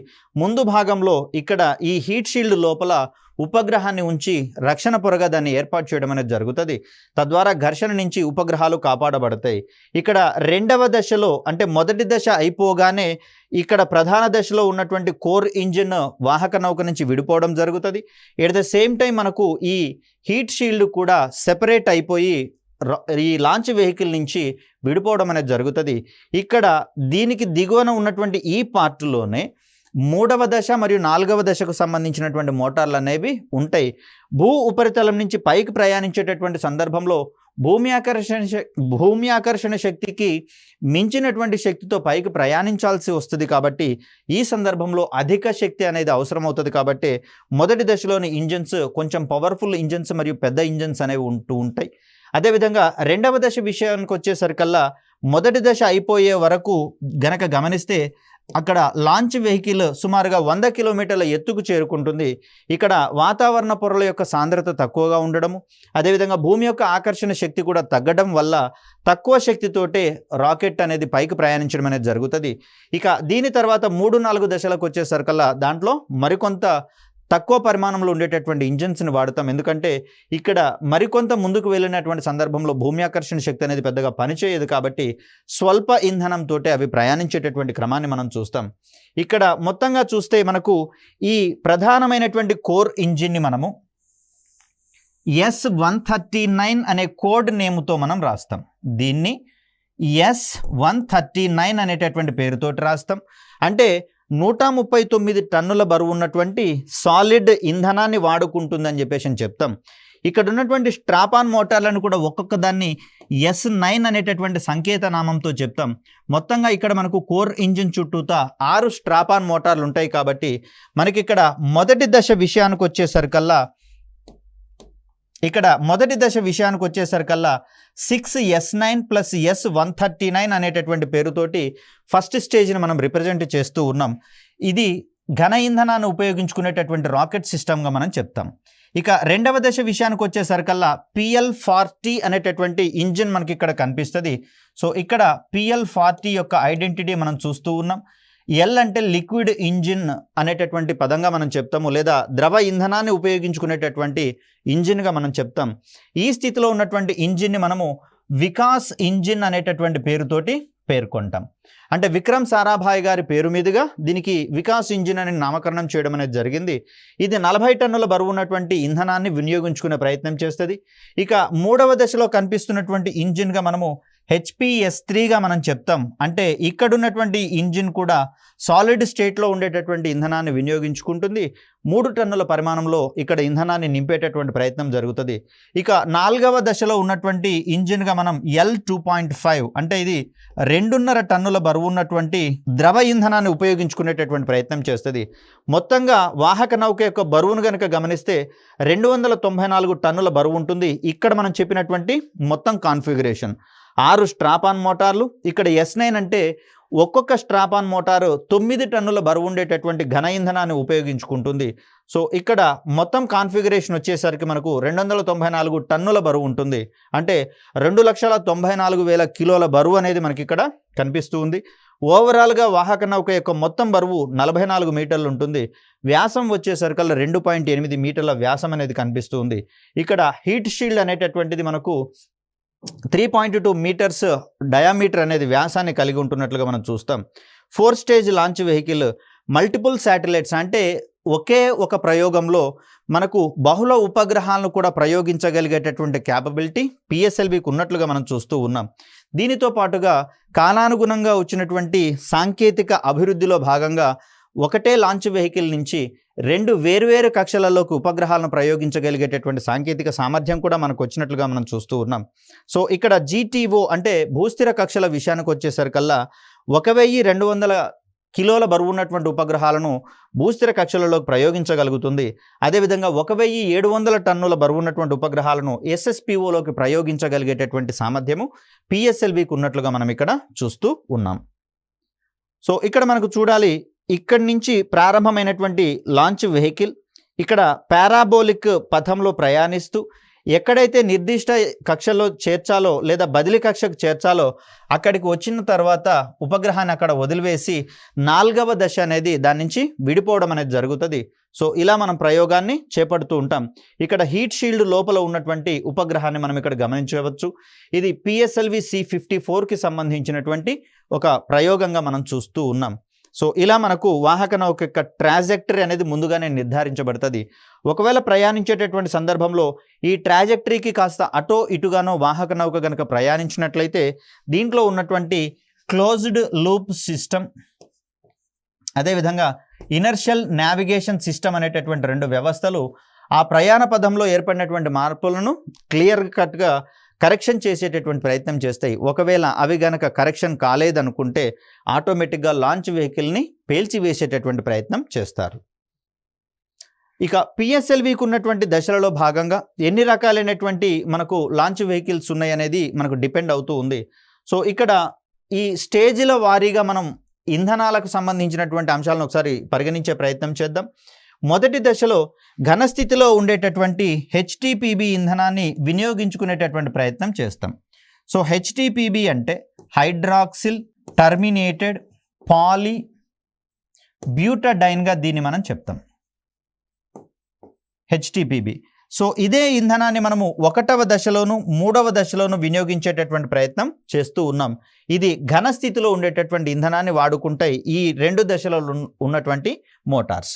[SPEAKER 1] ముందు భాగంలో ఇక్కడ ఈ హీట్ షీల్డ్ లోపల ఉపగ్రహాన్ని ఉంచి రక్షణ పొరగా దాన్ని ఏర్పాటు చేయడం అనేది జరుగుతుంది. తద్వారా ఘర్షణ నుంచి ఉపగ్రహాలు కాపాడబడతాయి. ఇక్కడ రెండవ దశలో అంటే మొదటి దశ అయిపోగానే ఇక్కడ ప్రధాన దశలో ఉన్నటువంటి కోర్ ఇంజిన్ వాహక నౌక నుంచి విడిపోవడం జరుగుతుంది. ఎట్ ద సేమ్ టైం మనకు ఈ హీట్ షీల్డ్ కూడా సెపరేట్ అయిపోయి ఈ లాంచ్ వెహికల్ నుంచి విడిపోవడం అనేది జరుగుతుంది. ఇక్కడ దీనికి దిగువన ఉన్నటువంటి ఈ పార్ట్లోనే మూడవ దశ మరియు నాలుగవ దశకు సంబంధించినటువంటి మోటార్లు అనేవి ఉంటాయి. భూ ఉపరితలం నుంచి పైకి ప్రయాణించేటటువంటి సందర్భంలో భూమి ఆకర్షణ శక్తికి మించినటువంటి శక్తితో పైకి ప్రయాణించాల్సి వస్తుంది. కాబట్టి ఈ సందర్భంలో అధిక శక్తి అనేది అవసరం అవుతుంది. కాబట్టి మొదటి దశలోని ఇంజిన్స్ కొంచెం పవర్ఫుల్ ఇంజిన్స్ మరియు పెద్ద ఇంజిన్స్ అనేవి ఉంటాయి. అదేవిధంగా రెండవ దశ విషయానికి వచ్చేసరికల్లా మొదటి దశ అయిపోయే వరకు గనక గమనిస్తే అక్కడ లాంచ్ వెహికల్ సుమారుగా 100 కిలోమీటర్ల ఎత్తుకు చేరుకుంటుంది. ఇక్కడ వాతావరణ పొరల యొక్క సాంద్రత తక్కువగా ఉండడము, అదేవిధంగా భూమి యొక్క ఆకర్షణ శక్తి కూడా తగ్గడం వల్ల తక్కువ శక్తితోటే రాకెట్ అనేది పైకి ప్రయాణించడం అనేది జరుగుతుంది. ఇక దీని తర్వాత 3-4 దశలకు వచ్చేసరికల్లా దాంట్లో మరికొంత తక్కువ పరిమాణంలో ఉండేటటువంటి ఇంజిన్స్ని వాడతాం. ఎందుకంటే ఇక్కడ మరికొంత ముందుకు వెళ్ళినటువంటి సందర్భంలో భూమి ఆకర్షణ శక్తి అనేది పెద్దగా పనిచేయదు. కాబట్టి స్వల్ప ఇంధనంతో అవి ప్రయాణించేటటువంటి క్రమాన్ని మనం చూస్తాం. ఇక్కడ మొత్తంగా చూస్తే మనకు ఈ ప్రధానమైనటువంటి కోర్ ఇంజిన్ని మనము S139 అనే కోడ్ నేమ్తో మనం రాస్తాం. దీన్ని S139 అనేటటువంటి పేరుతోటి రాస్తాం. అంటే 139 టన్నుల బరువు ఉన్నటువంటి సాలిడ్ ఇంధనాన్ని వాడుకుంటుందని చెప్పేసి చెప్తాం. ఇక్కడ ఉన్నటువంటి స్ట్రాపాన్ మోటార్లను కూడా ఒక్కొక్క దాన్ని S9 అనేటటువంటి సంకేత నామంతో చెప్తాం. మొత్తంగా ఇక్కడ మనకు కోర్ ఇంజిన్ చుట్టూతా 6 స్ట్రాపాన్ మోటార్లు ఉంటాయి. కాబట్టి మనకి ఇక్కడ మొదటి దశ విషయానికి వచ్చేసరికల్లా 6S9 ప్లస్ S139 అనేటటువంటి పేరుతోటి ఫస్ట్ స్టేజ్ని మనం రిప్రజెంట్ చేస్తూ ఉన్నాం. ఇది ఘన ఇంధనాన్ని ఉపయోగించుకునేటటువంటి రాకెట్ సిస్టమ్గా మనం చెప్తాం. ఇక రెండవ దశ విషయానికి వచ్చేసరికల్లా PL40 అనేటటువంటి ఇంజిన్ మనకి ఇక్కడ కనిపిస్తుంది. సో ఇక్కడ PL40 యొక్క ఐడెంటిటీ మనం చూస్తూ ఉన్నాం. ఎల్ అంటే లిక్విడ్ ఇంజిన్ అనేటటువంటి పదంగా మనం చెప్తాము, లేదా ద్రవ ఇంధనాన్ని ఉపయోగించుకునేటటువంటి ఇంజిన్గా మనం చెప్తాం. ఈ స్థితిలో ఉన్నటువంటి ఇంజిన్ని మనము వికాస్ ఇంజిన్ అనేటటువంటి పేరుతోటి పేర్కొంటాం. అంటే విక్రమ్ సారాభాయ్ గారి పేరు మీదుగా దీనికి వికాస్ ఇంజిన్ అని నామకరణం చేయడం అనేది జరిగింది. ఇది 40 టన్నుల బరువు ఉన్నటువంటి ఇంధనాన్ని వినియోగించుకునే ప్రయత్నం చేస్తుంది. ఇక మూడవ దశలో కనిపిస్తున్నటువంటి ఇంజిన్గా మనము HPS3గా మనం చెప్తాం. అంటే ఇక్కడ ఉన్నటువంటి ఇంజిన్ కూడా సాలిడ్ స్టేట్లో ఉండేటటువంటి ఇంధనాన్ని వినియోగించుకుంటుంది. 3 టన్నుల పరిమాణంలో ఇక్కడ ఇంధనాన్ని నింపేటటువంటి ప్రయత్నం జరుగుతుంది. ఇక నాలుగవ దశలో ఉన్నటువంటి ఇంజిన్గా మనం L2.5 అంటే ఇది 2.5 టన్నుల బరువు ఉన్నటువంటి ద్రవ ఇంధనాన్ని ఉపయోగించుకునేటటువంటి ప్రయత్నం చేస్తుంది. మొత్తంగా వాహక నౌక యొక్క బరువును కనుక గమనిస్తే 294 టన్నుల బరువు ఉంటుంది. ఇక్కడ మనం చెప్పినటువంటి మొత్తం కాన్ఫిగరేషన్ 6 స్ట్రాపాన్ మోటార్లు. ఇక్కడ S9 అంటే ఒక్కొక్క స్ట్రాపాన్ మోటారు 9 టన్నుల బరువు ఉండేటటువంటి ఘన ఇంధనాన్ని ఉపయోగించుకుంటుంది. సో ఇక్కడ మొత్తం కాన్ఫిగరేషన్ వచ్చేసరికి మనకు 294 టన్నుల బరువు ఉంటుంది. అంటే 2,94,000 కిలోల బరువు అనేది మనకి ఇక్కడ కనిపిస్తూ ఉంది. ఓవరాల్గా వాహక నౌక యొక్క మొత్తం బరువు 44 మీటర్లు ఉంటుంది. వ్యాసం వచ్చేసరికల్లా 2.8 మీటర్ల వ్యాసం అనేది కనిపిస్తూ ఉంది. ఇక్కడ హీట్ షీల్డ్ అనేటటువంటిది మనకు 3.2 మీటర్స్ డయామీటర్ అనేది వ్యాసాన్ని కలిగి ఉంటున్నట్లుగా మనం చూస్తాం. 4 stage launch vehicle multiple satellites అంటే ఒకే ఒక ప్రయోగంలో మనకు బహుళ ఉపగ్రహాలను కూడా ప్రయోగించగలిగేటటువంటి క్యాపబిలిటీ PSLVకి ఉన్నట్లుగా మనం చూస్తూ ఉన్నాం. దీనితో పాటుగా కాలానుగుణంగా వచ్చినటువంటి సాంకేతిక అభివృద్ధిలో భాగంగా ఒకటే లాంచ్ వెహికల్ నుంచి 2 వేర్వేరు కక్షలలోకి ఉపగ్రహాలను ప్రయోగించగలిగేటటువంటి సాంకేతిక సామర్థ్యం కూడా మనకు వచ్చినట్లుగా మనం చూస్తూ ఉన్నాం. సో ఇక్కడ GTO అంటే భూస్థిర కక్షల విషయానికి వచ్చేసరికల్లా 1200 కిలోల బరువు ఉన్నటువంటి ఉపగ్రహాలను భూస్థిర కక్షలలోకి ప్రయోగించగలుగుతుంది. అదేవిధంగా 1700 టన్నుల బరువు ఉన్నటువంటి ఉపగ్రహాలను SSPOలోకి ప్రయోగించగలిగేటటువంటి సామర్థ్యము PSLVకి ఉన్నట్లుగా మనం ఇక్కడ చూస్తూ ఉన్నాం. సో ఇక్కడ మనకు చూడాలి, ఇక్కడి నుంచి ప్రారంభమైనటువంటి లాంచ్ వెహికల్ ఇక్కడ పారాబోలిక్ పథంలో ప్రయాణిస్తూ ఎక్కడైతే నిర్దిష్ట కక్షలో చేర్చాలో లేదా బదిలీ కక్షకు చేర్చాలో అక్కడికి వచ్చిన తర్వాత ఉపగ్రహాన్ని అక్కడ వదిలివేసి 4వ దశ అనేది దాని నుంచి విడిపోవడం అనేది జరుగుతుంది. సో ఇలా మనం ప్రయోగాన్ని చేపడుతూ ఉంటాం. ఇక్కడ హీట్ షీల్డ్ లోపల ఉన్నటువంటి ఉపగ్రహాన్ని మనం ఇక్కడ గమనించవచ్చు. ఇది PSLV C54కి సంబంధించినటువంటి ఒక ప్రయోగంగా మనం చూస్తూ ఉన్నాం. సో ఇలా మనకు వాహక నౌక యొక్క ట్రాజెక్టరీ అనేది ముందుగానే నిర్ధారించబడుతుంది. ఒకవేళ ప్రయాణించేటటువంటి సందర్భంలో ఈ ట్రాజెక్టరీకి కాస్త అటో ఇటుగానో వాహక నౌక కనుక ప్రయాణించినట్లయితే దీంట్లో ఉన్నటువంటి క్లోజ్డ్ లూప్ సిస్టమ్, అదేవిధంగా ఇనర్షియల్ నావిగేషన్ సిస్టమ్ అనేటటువంటి 2 వ్యవస్థలు ఆ ప్రయాణ పదంలో ఏర్పడినటువంటి మార్పులను క్లియర్ కట్గా కరెక్షన్ చేసేటటువంటి ప్రయత్నం చేస్తాయి. ఒకవేళ అవి గనక కరెక్షన్ కాలేదనుకుంటే ఆటోమేటిక్గా లాంచ్ వెహికల్ని పేల్చివేసేటటువంటి ప్రయత్నం చేస్తారు. ఇక PSLVకి ఉన్నటువంటి దశలలో భాగంగా ఎన్ని రకాలైనటువంటి మనకు లాంచ్ వెహికల్స్ ఉన్నాయి అనేది మనకు డిపెండ్ అవుతూ ఉంది. సో ఇక్కడ ఈ స్టేజ్ల వారీగా మనం ఇంధనాలకు సంబంధించినటువంటి అంశాలను ఒకసారి పరిగణించే ప్రయత్నం చేద్దాం. మొదటి దశలో ఘనస్థితిలో ఉండేటటువంటి HTPB ఇంధనాన్ని వినియోగించుకునేటటువంటి ప్రయత్నం చేస్తాం. సో HTPB అంటే హైడ్రాక్సిల్ టర్మినేటెడ్ పాలీ బ్యూటడైన్గా దీన్ని మనం చెప్తాం, HTPB. సో ఇదే ఇంధనాన్ని మనము 1వ దశలోను 3వ దశలోను వినియోగించేటటువంటి ప్రయత్నం చేస్తూ ఉన్నాం. ఇది ఘన స్థితిలో ఉండేటటువంటి ఇంధనాన్ని వాడుకుంటాయి ఈ 2 దశలలో ఉన్నటువంటి మోటార్స్.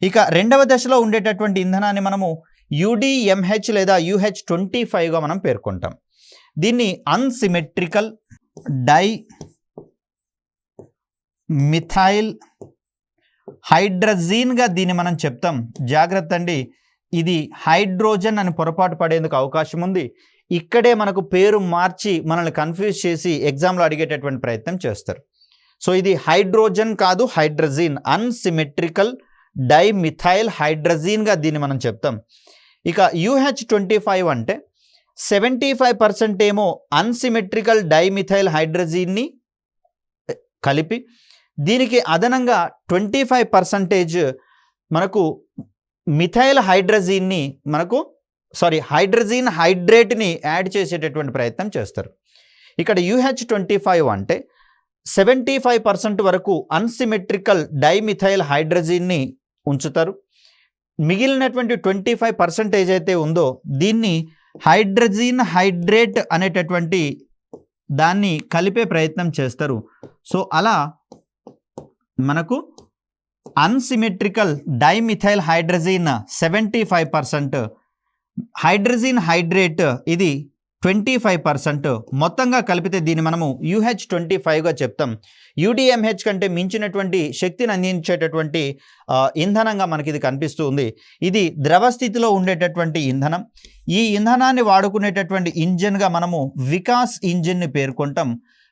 [SPEAKER 1] ఇక 2వ దశలో ఉండేటటువంటి ఇంధనాన్ని మనము UDMH లేదా UH25గా మనం పేర్కొంటాం. దీన్ని అన్సిమెట్రికల్ డై మిథైల్ హైడ్రజీన్గా దీన్ని మనం చెప్తాం. జాగ్రత్త అండి, ఇది హైడ్రోజన్ అని పొరపాటు పడేందుకు అవకాశం ఉంది. ఇక్కడే మనకు పేరు మార్చి మనల్ని కన్ఫ్యూజ్ చేసి ఎగ్జామ్లో అడిగేటటువంటి ప్రయత్నం చేస్తారు. సో ఇది హైడ్రోజన్ కాదు, హైడ్రజీన్, అన్సిమెట్రికల్ డైమిథైల్ హైడ్రజీన్గా దీన్ని మనం చెప్తాం. ఇక UH25 అంటే 75% ఏమో అన్సిమెట్రికల్ డైమిథైల్ హైడ్రజీన్ని కలిపి దీనికి అదనంగా 25% మనకు మిథైల్ హైడ్రజీన్ని హైడ్రజీన్ హైడ్రేట్ని యాడ్ చేసేటటువంటి ప్రయత్నం చేస్తారు. ఇక్కడ UH25 అంటే 75% వరకు అన్సిమెట్రికల్ డైమిథైల్ హైడ్రజీన్ని ఉంచుతారు. మిగిలినటువంటి 25% ఏదైతే ఉందో దీన్ని హైడ్రజీన్ హైడ్రేట్ అనేటటువంటి దాన్ని కలిపే ప్రయత్నం చేస్తారు. సో అలా మనకు అన్సిమెట్రికల్ డైమిథైల్ హైడ్రజీన్ 75%, హైడ్రజీన్ హైడ్రేట్ ఇది 25%, మొత్తంగా కలిపితే దీన్ని మనము UH25గా చెప్తాం. UDMH కంటే మించినటువంటి శక్తిని అందించేటటువంటి ఇంధనంగా మనకి ఇది కనిపిస్తూ ఉంది. ఇది ద్రవ స్థితిలో ఉండేటటువంటి ఇంధనం. ఈ ఇంధనాన్ని వాడుకునేటటువంటి ఇంజిన్గా మనము వికాస్ ఇంజిన్ని పేర్కొంటాం.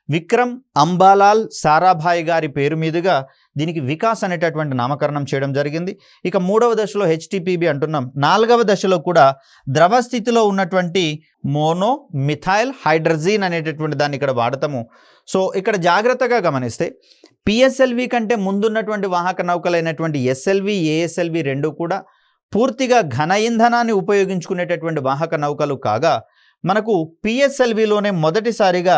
[SPEAKER 1] విక్రమ్ అంబాలాల్ సారాభాయ్ గారి పేరు మీదుగా దీనికి వికాస్ అనేటటువంటి నామకరణం చేయడం జరిగింది. ఇక 3వ దశలో HTPB అంటున్నాం. 4వ దశలో కూడా ద్రవ స్థితిలో ఉన్నటువంటి మోనో మిథైల్ హైడ్రజీన్ అనేటటువంటి దాన్ని ఇక్కడ వాడతాము. సో ఇక్కడ జాగ్రత్తగా గమనిస్తే PSLV కంటే ముందున్నటువంటి వాహక నౌకలైనటువంటి SLV, ASLV 2 కూడా పూర్తిగా ఘన ఇంధనాన్ని ఉపయోగించుకునేటటువంటి వాహక నౌకలు కాగా మనకు PSLVలోనే మొదటిసారిగా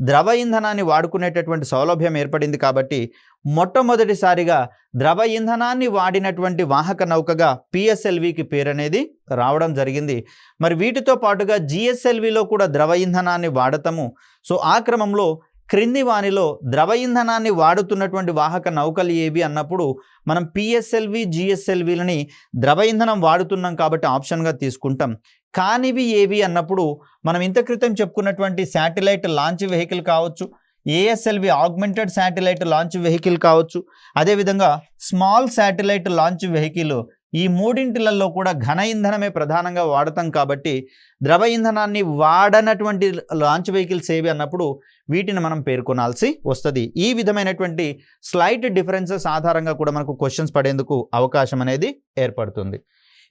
[SPEAKER 1] ద్రవ ఇంధనాన్ని వాడుకునేటటువంటి సౌలభ్యం ఏర్పడింది. కాబట్టి మొట్టమొదటిసారిగా ద్రవ ఇంధనాన్ని వాడినటువంటి వాహక నౌకగా PSLVకి పేరు అనేది రావడం జరిగింది. మరి వీటితో పాటుగా GSLVలో కూడా ద్రవ ఇంధనాన్ని వాడతాము. సో ఆ క్రమంలో క్రింది వానిలో ద్రవ ఇంధనాన్ని వాడుతున్నటువంటి వాహక నౌకలు ఏవి అన్నప్పుడు మనం PSLV, GSLVలని ద్రవ ఇంధనం వాడుతున్నాం కాబట్టి ఆప్షన్గా తీసుకుంటాం. కానివి ఏవి అన్నప్పుడు మనం ఇంత క్రితం చెప్పుకున్నటువంటి శాటిలైట్ లాంచ్ వెహికల్ కావచ్చు, ASLV augmented satellite launch vehicle కావచ్చు, అదేవిధంగా స్మాల్ శాటిలైట్ లాంచ్ వెహికల్, ఈ మూడింటిలలో కూడా ఘన ఇంధనమే ప్రధానంగా వాడతాం. కాబట్టి ద్రవ ఇంధనాన్ని వాడనటువంటి లాంచ్ వెహికల్స్ ఏవి అన్నప్పుడు వీటిని మనం పేర్కొనాల్సి వస్తుంది. ఈ విధమైనటువంటి స్లైట్ డిఫరెన్సెస్ ఆధారంగా కూడా మనకు క్వశ్చన్స్ పడేందుకు అవకాశం అనేది ఏర్పడుతుంది.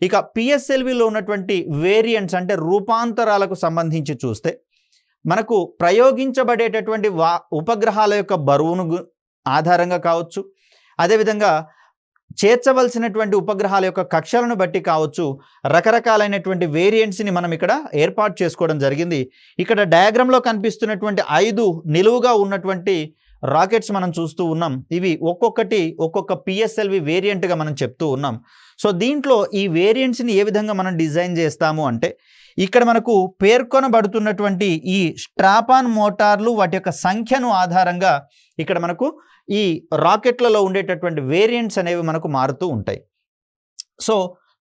[SPEAKER 1] ఇక PSLVలో ఉన్నటువంటి వేరియంట్స్ అంటే రూపాంతరాలకు సంబంధించి చూస్తే మనకు ప్రయోగించబడేటటువంటి ఉపగ్రహాల యొక్క బరువును ఆధారంగా కావచ్చు, అదేవిధంగా చేర్చవలసినటువంటి ఉపగ్రహాల యొక్క కక్షలను బట్టి కావచ్చు, రకరకాలైనటువంటి వేరియంట్స్ని మనం ఇక్కడ ఏర్పాటు చేసుకోవడం జరిగింది. ఇక్కడ డయాగ్రామ్లో కనిపిస్తున్నటువంటి 5 నిలువుగా ఉన్నటువంటి రాకెట్స్ మనం చూస్తూ ఉన్నాం. ఇవి ఒక్కొక్కటి ఒక్కొక్క పిఎస్ఎల్వి వేరియంట్గా మనం చెప్తూ ఉన్నాం. సో దీంట్లో ఈ వేరియంట్స్ని ఏ విధంగా మనం డిజైన్ చేస్తాము అంటే, ఇక్కడ మనకు పేర్కొనబడుతున్నటువంటి ఈ స్ట్రాపాన్ మోటార్లు వాటి యొక్క సంఖ్యను ఆధారంగా ఇక్కడ మనకు ఈ రాకెట్లలో ఉండేటటువంటి వేరియంట్స్ అనేవి మనకు మారుతూ ఉంటాయి. సో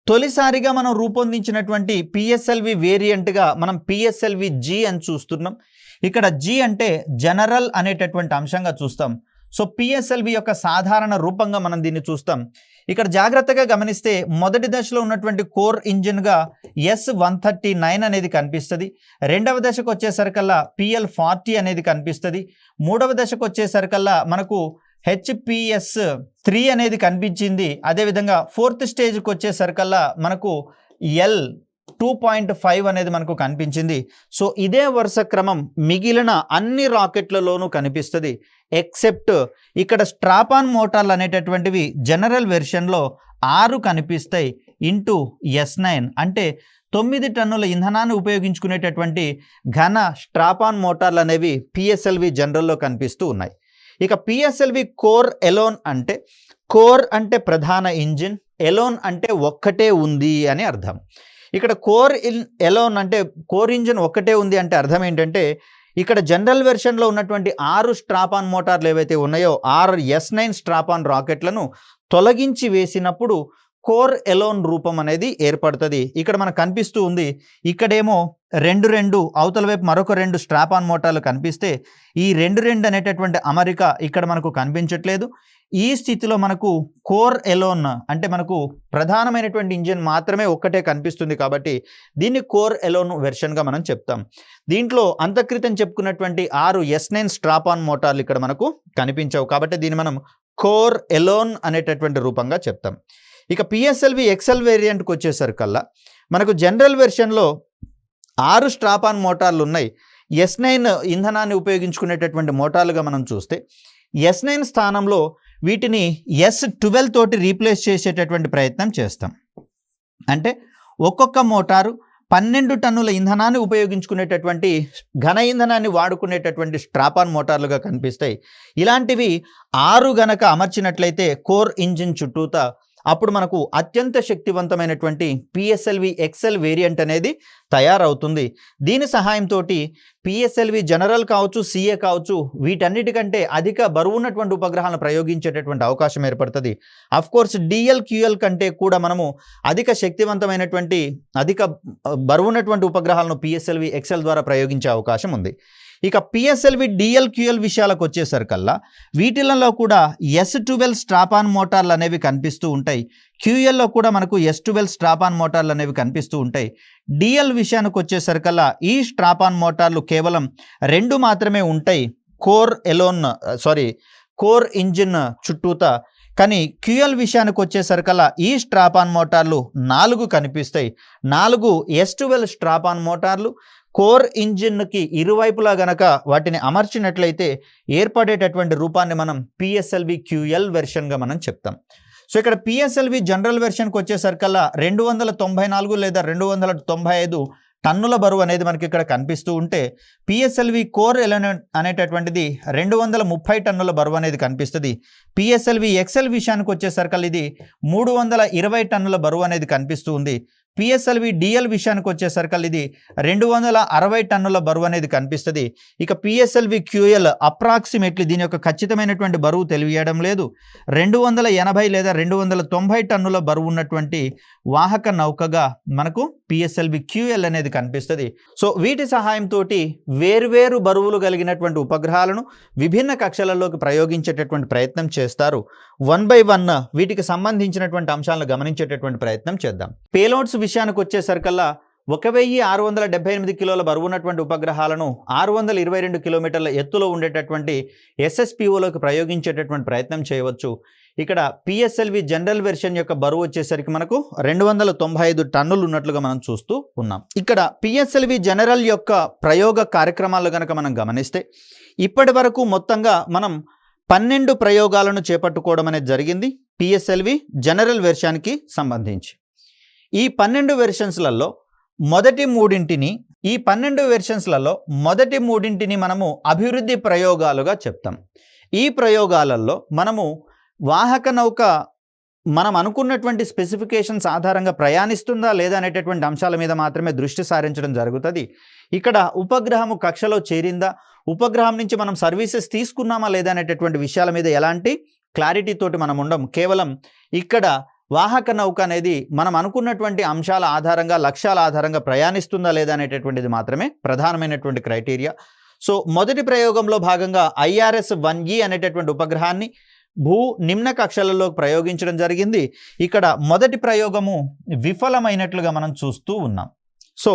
[SPEAKER 1] తొలిసారిగా మనం రూపొందించినటువంటి పిఎస్ఎల్వి వేరియంట్గా మనం పిఎస్ఎల్వి జీ అని చూస్తున్నాం. ఇక్కడ జీ అంటే జనరల్ అనేటటువంటి అంశంగా చూస్తాం. సో పిఎస్ఎల్వి యొక్క సాధారణ రూపంగా మనం దీన్ని చూస్తాం. ఇక్కడ జాగ్రత్తగా గమనిస్తే మొదటి దశలో ఉన్నటువంటి కోర్ ఇంజిన్గా S139 అనేది కనిపిస్తుంది. రెండవ దశకు వచ్చేసరికల్లా PL40 అనేది కనిపిస్తుంది. మూడవ దశకు వచ్చేసరికల్లా మనకు HPS3 అనేది కనిపించింది. అదేవిధంగా ఫోర్త్ స్టేజ్కి వచ్చేసరికల్లా మనకు L2.5 అనేది మనకు కనిపించింది. సో ఇదే వరుస క్రమం మిగిలిన అన్ని రాకెట్లలోనూ కనిపిస్తుంది. ఎక్సెప్ట్ ఇక్కడ స్ట్రాపాన్ మోటార్లు అనేటటువంటివి జనరల్ వెర్షన్లో 6 కనిపిస్తాయి ఇంటూ S9, అంటే 9 టన్నుల ఇంధనాన్ని ఉపయోగించుకునేటటువంటి ఘన స్ట్రాపాన్ మోటార్లు అనేవి పిఎస్ఎల్వి జనరల్లో కనిపిస్తూ ఉన్నాయి. ఇక పిఎస్ఎల్వి కోర్ ఎలోన్ అంటే, కోర్ అంటే ప్రధాన ఇంజిన్, ఎలోన్ అంటే ఒక్కటే ఉంది అని అర్థం. ఇక్కడ కోర్ ఎలోన్ అంటే కోర్ ఇంజిన్ ఒక్కటే ఉంది అంటే అర్థం ఏంటంటే, ఇక్కడ జనరల్ వెర్షన్లో ఉన్నటువంటి 6 స్ట్రాపాన్ మోటార్లు ఏవైతే ఉన్నాయో 6 S9 స్ట్రాపాన్ రాకెట్లను తొలగించి వేసినప్పుడు కోర్ ఎలోన్ రూపం అనేది ఏర్పడుతుంది. ఇక్కడ మనకు కనిపిస్తూ ఉంది. ఇక్కడేమో 2 అవతల వైపు మరొక 2 స్ట్రాపాన్ మోటార్లు కనిపిస్తే ఈ 2 అనేటటువంటి అమరిక ఇక్కడ మనకు కనిపించట్లేదు. ఈ స్థితిలో మనకు కోర్ ఎలోన్ అంటే మనకు ప్రధానమైనటువంటి ఇంజిన్ మాత్రమే ఒక్కటే కనిపిస్తుంది. కాబట్టి దీన్ని కోర్ ఎలోన్ వెర్షన్గా మనం చెప్తాం. దీంట్లో అంతక్రితం చెప్పుకున్నటువంటి 6 S9 స్ట్రాపాన్ మోటార్లు ఇక్కడ మనకు కనిపించవు. కాబట్టి దీన్ని మనం కోర్ ఎలోన్ అనేటటువంటి రూపంగా చెప్తాం. ఇక పిఎస్ఎల్వి ఎక్సెల్ వేరియంట్కి వచ్చేసరికల్లా మనకు జనరల్ వెర్షన్లో 6 స్ట్రాపాన్ మోటార్లు ఉన్నాయి. S9 ఇంధనాన్ని ఉపయోగించుకునేటటువంటి మోటార్లుగా మనం చూస్తే S9 స్థానంలో వీటిని S12 తోటి రీప్లేస్ చేసేటటువంటి ప్రయత్నం చేస్తాం. అంటే ఒక్కొక్క మోటారు 12 టన్నుల ఇంధనాన్ని ఉపయోగించుకునేటటువంటి ఘన ఇంధనాన్ని వాడుకునేటటువంటి స్ట్రాపాన్ మోటార్లుగా కనిపిస్తాయి. ఇలాంటివి 6 గనక అమర్చినట్లయితే కోర్ ఇంజిన్ చుట్టూతా అప్పుడు మనకు అత్యంత శక్తివంతమైనటువంటి పిఎస్ఎల్వి ఎక్సెల్ వేరియంట్ అనేది తయారవుతుంది. దీని సహాయంతో పిఎస్ఎల్వి జనరల్ కావచ్చు, సిఏ కావచ్చు, వీటన్నిటికంటే అధిక బరువు ఉన్నటువంటి ఉపగ్రహాలను ప్రయోగించేటటువంటి అవకాశం ఏర్పడుతుంది. అఫ్కోర్స్ DL-QL కంటే కూడా మనము అధిక శక్తివంతమైనటువంటి అధిక బరువు ఉన్నటువంటి ఉపగ్రహాలను పిఎస్ఎల్వి ఎక్సెల్ ద్వారా ప్రయోగించే అవకాశం ఉంది. ఇక పిఎస్ఎల్వి DL-QL విషయాలకు వచ్చేసరికల్లా వీటిలలో కూడా S12 స్ట్రాపాన్ మోటార్లు అనేవి కనిపిస్తూ ఉంటాయి. QLలో కూడా మనకు S12 స్ట్రాపాన్ మోటార్లు అనేవి కనిపిస్తూ ఉంటాయి. DL విషయానికి వచ్చేసరికల్లా ఈ స్ట్రాపాన్ మోటార్లు కేవలం 2 మాత్రమే ఉంటాయి కోర్ ఇంజిన్ చుట్టూతా. కానీ QL విషయానికి వచ్చేసరికల్లా ఈ స్ట్రాపాన్ మోటార్లు 4 కనిపిస్తాయి. 4 S12 స్ట్రాపాన్ మోటార్లు కోర్ ఇంజిన్కి ఇరువైపులా గనక వాటిని అమర్చినట్లయితే ఏర్పడేటటువంటి రూపాన్ని మనం పిఎస్ఎల్వి QL వెర్షన్గా మనం చెప్తాం. సో ఇక్కడ పిఎస్ఎల్వి జనరల్ వెర్షన్కి వచ్చేసరికల్లా 294 లేదా 295 టన్నుల బరువు అనేది మనకి ఇక్కడ కనిపిస్తూ ఉంటే, పిఎస్ఎల్వి కోర్ ఎలిమెంట్ అనేటటువంటిది 230 టన్నుల బరువు అనేది కనిపిస్తుంది. పిఎస్ఎల్వి ఎక్సెల్ విషయానికి వచ్చేసరికల్లా ఇది 320 టన్నుల బరువు అనేది కనిపిస్తూ ఉంది. పిఎస్ఎల్వి DL విషయానికి వచ్చేసరికల్లా ఇది 260 టన్నుల బరువు అనేది కనిపిస్తుంది. ఇక పిఎస్ఎల్వి QL అప్రాక్సిమేట్లీ దీని యొక్క ఖచ్చితమైనటువంటి బరువు తెలియడం లేదు. 280 లేదా 290 టన్నుల బరువు ఉన్నటువంటి వాహక నౌకగా మనకు పిఎస్ఎల్వి QL అనేది కనిపిస్తుంది. సో వీటి సహాయంతో వేర్వేరు బరువులు కలిగినటువంటి ఉపగ్రహాలను విభిన్న కక్షలలోకి ప్రయోగించేటటువంటి ప్రయత్నం చేస్తారు. 1 by 1 వీటికి సంబంధించినటువంటి అంశాలను గమనించేటటువంటి ప్రయత్నం చేద్దాం. పేలోడ్స్ విషయానికి వచ్చేసరికల్లా 1678 కిలోల బరువు ఉన్నటువంటి ఉపగ్రహాలను 622 కిలోమీటర్ల ఎత్తులో ఉండేటటువంటి SSPOలోకి ప్రయోగించేటటువంటి ప్రయత్నం చేయవచ్చు. ఇక్కడ పిఎస్ఎల్వి జనరల్ వెర్షన్ యొక్క బరువు వచ్చేసరికి మనకు 295 టన్నులు ఉన్నట్లుగా మనం చూస్తూ ఉన్నాం. ఇక్కడ పిఎస్ఎల్వి జనరల్ యొక్క ప్రయోగ కార్యక్రమాలు కనుక మనం గమనిస్తే ఇప్పటి వరకు మొత్తంగా మనం 12 ప్రయోగాలను చేపట్టుకోవడం అనేది జరిగింది. పిఎస్ఎల్వి జనరల్ వెర్షన్కి సంబంధించి. ఈ 12 వెర్షన్స్లలో మొదటి మూడింటిని మనము అభివృద్ధి ప్రయోగాలుగా చెప్తాం. ఈ ప్రయోగాలలో మనము వాహక నౌక మనం అనుకున్నటువంటి స్పెసిఫికేషన్స్ ఆధారంగా ప్రయాణిస్తుందా లేదా అనేటటువంటి అంశాల మీద మాత్రమే దృష్టి సారించడం జరుగుతుంది. ఇక్కడ ఉపగ్రహము కక్షలో చేరిందా, ఉపగ్రహం నుంచి మనం సర్వీసెస్ తీసుకున్నామా లేదా అనేటటువంటి విషయాల మీద ఎలాంటి క్లారిటీ తోటి మనం ఉండం. కేవలం ఇక్కడ వాహక నౌక అనేది మనం అనుకున్నటువంటి అంశాల ఆధారంగా, లక్ష్యాల ఆధారంగా ప్రయాణిస్తుందా లేదా అనేటటువంటిది మాత్రమే ప్రధానమైనటువంటి క్రైటీరియా. సో మొదటి ప్రయోగంలో భాగంగా IRS-1E అనేటటువంటి ఉపగ్రహాన్ని భూ నిమ్న కక్షలలో ప్రయోగించడం జరిగింది. ఇక్కడ మొదటి ప్రయోగము విఫలమైనట్లుగా మనం చూస్తూ ఉన్నాం. సో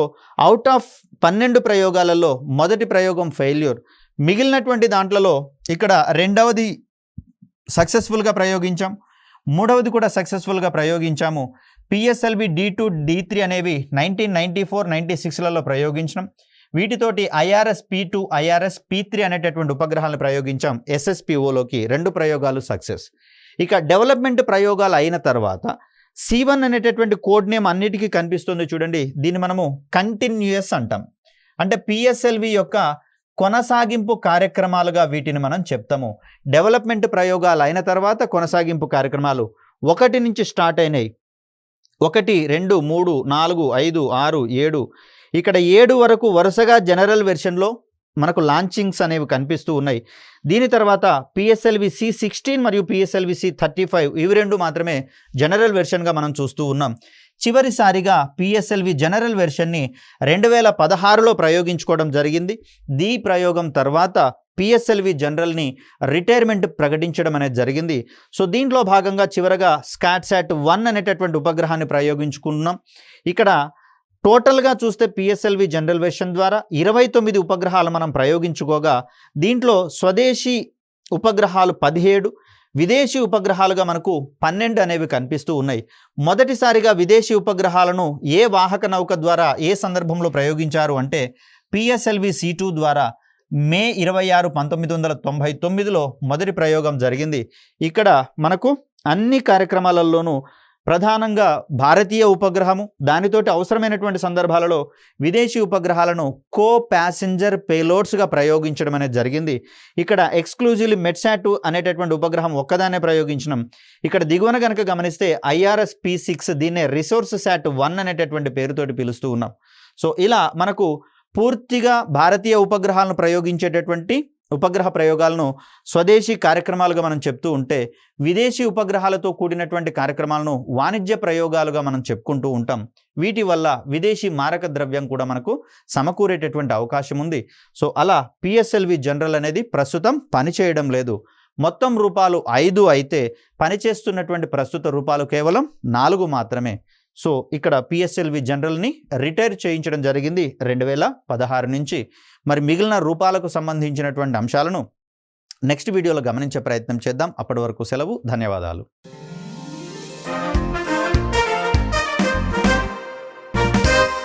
[SPEAKER 1] అవుట్ ఆఫ్ 12 ప్రయోగాలలో మొదటి ప్రయోగం ఫెయిల్యూర్. మిగిలినటువంటి దాంట్లలో ఇక్కడ రెండవది సక్సెస్ఫుల్గా ప్రయోగించాం, మూడవది కూడా సక్సెస్ఫుల్గా ప్రయోగించాము. PSLV D2 D3 అనేవి 1994-96లలో ప్రయోగించడం. వీటితోటి IRS-P2 IRS-P3 అనేటటువంటి ఉపగ్రహాలను ప్రయోగించాం SSPOలోకి. 2 ప్రయోగాలు సక్సెస్. ఇక డెవలప్మెంట్ ప్రయోగాలు అయిన తర్వాత C1 అనేటటువంటి కోడ్ నేమ్ అన్నిటికీ కనిపిస్తుంది చూడండి. దీన్ని మనము కంటిన్యూయస్ అంటాం. అంటే PSLV యొక్క కొనసాగింపు కార్యక్రమాలుగా వీటిని మనం చెప్తాము. డెవలప్మెంట్ ప్రయోగాలు అయిన తర్వాత కొనసాగింపు కార్యక్రమాలు 1 నుంచి స్టార్ట్ అయినాయి. 1, 2, 3, 4, 5, 6, 7. ఇక్కడ 7 వరకు వరుసగా జనరల్ వెర్షన్లో మనకు లాంచింగ్స్ అనేవి కనిపిస్తూ ఉన్నాయి. దీని తర్వాత PSLV C16 మరియు PSLV C35 ఇవి 2 మాత్రమే జనరల్ వెర్షన్గా మనం చూస్తూ ఉన్నాం. చివరిసారిగా PSLV జనరల్ వెర్షన్ని 2016లో ప్రయోగించుకోవడం జరిగింది. ఈ ప్రయోగం తర్వాత PSLV జనరల్ని రిటైర్మెంట్ ప్రకటించడం అనేది జరిగింది. సో దీంట్లో భాగంగా చివరగా SCATSAT-1 అనేటటువంటి ఉపగ్రహాన్ని ప్రయోగించుకున్నాం. ఇక్కడ టోటల్గా చూస్తే PSLV జనరల్ వెర్షన్ ద్వారా 29 ఉపగ్రహాలు మనం ప్రయోగించుకోగా దీంట్లో స్వదేశీ ఉపగ్రహాలు 17, విదేశీ ఉపగ్రహాలుగా మనకు 12 అనేవి కనిపిస్తూ ఉన్నాయి. మొదటిసారిగా విదేశీ ఉపగ్రహాలను ఏ వాహక నౌక ద్వారా ఏ సందర్భంలో ప్రయోగించారు అంటే PSLV C2 ద్వారా మే 26, 1999లో మొదటి ప్రయోగం జరిగింది. ఇక్కడ మనకు అన్ని కార్యక్రమాలలోనూ ప్రధానంగా భారతీయ ఉపగ్రహము, దానితోటి అవసరమైనటువంటి సందర్భాలలో విదేశీ ఉపగ్రహాలను కో ప్యాసింజర్ పేలోడ్స్గా ప్రయోగించడం అనేది జరిగింది. ఇక్కడ ఎక్స్క్లూజివ్లీ మెట్సాట్ అనేటటువంటి ఉపగ్రహం ఒక్కదానే ప్రయోగించినాం. ఇక్కడ దిగువన కనుక గమనిస్తే IRS-P6 దీన్నే రిసోర్స్ SAT-1 అనేటటువంటి పేరుతోటి పిలుస్తూ ఉన్నాం. సో ఇలా మనకు పూర్తిగా భారతీయ ఉపగ్రహాలను ప్రయోగించేటటువంటి ఉపగ్రహ ప్రయోగాలను స్వదేశీ కార్యక్రమాలుగా మనం చెప్తూ ఉంటే, విదేశీ ఉపగ్రహాలతో కూడినటువంటి కార్యక్రమాలను వాణిజ్య ప్రయోగాలుగా మనం చెప్పుకుంటూ ఉంటాం. వీటి వల్ల విదేశీ మారక ద్రవ్యం కూడా మనకు సమకూరేటటువంటి అవకాశం ఉంది. సో అలా PSLV జనరల్ అనేది ప్రస్తుతం పనిచేయడం లేదు. మొత్తం రూపాలు 5 అయితే పనిచేస్తున్నటువంటి ప్రస్తుత రూపాలు కేవలం 4 మాత్రమే. సో ఇక్కడ PSLV జనరల్ని రిటైర్ చేయించడం జరిగింది 2016 నుంచి. మరి మిగిలిన రూపాలకు సంబంధించినటువంటి అంశాలను నెక్స్ట్ వీడియోలో గమనించే ప్రయత్నం చేద్దాం. అప్పటి వరకు సెలవు. ధన్యవాదాలు.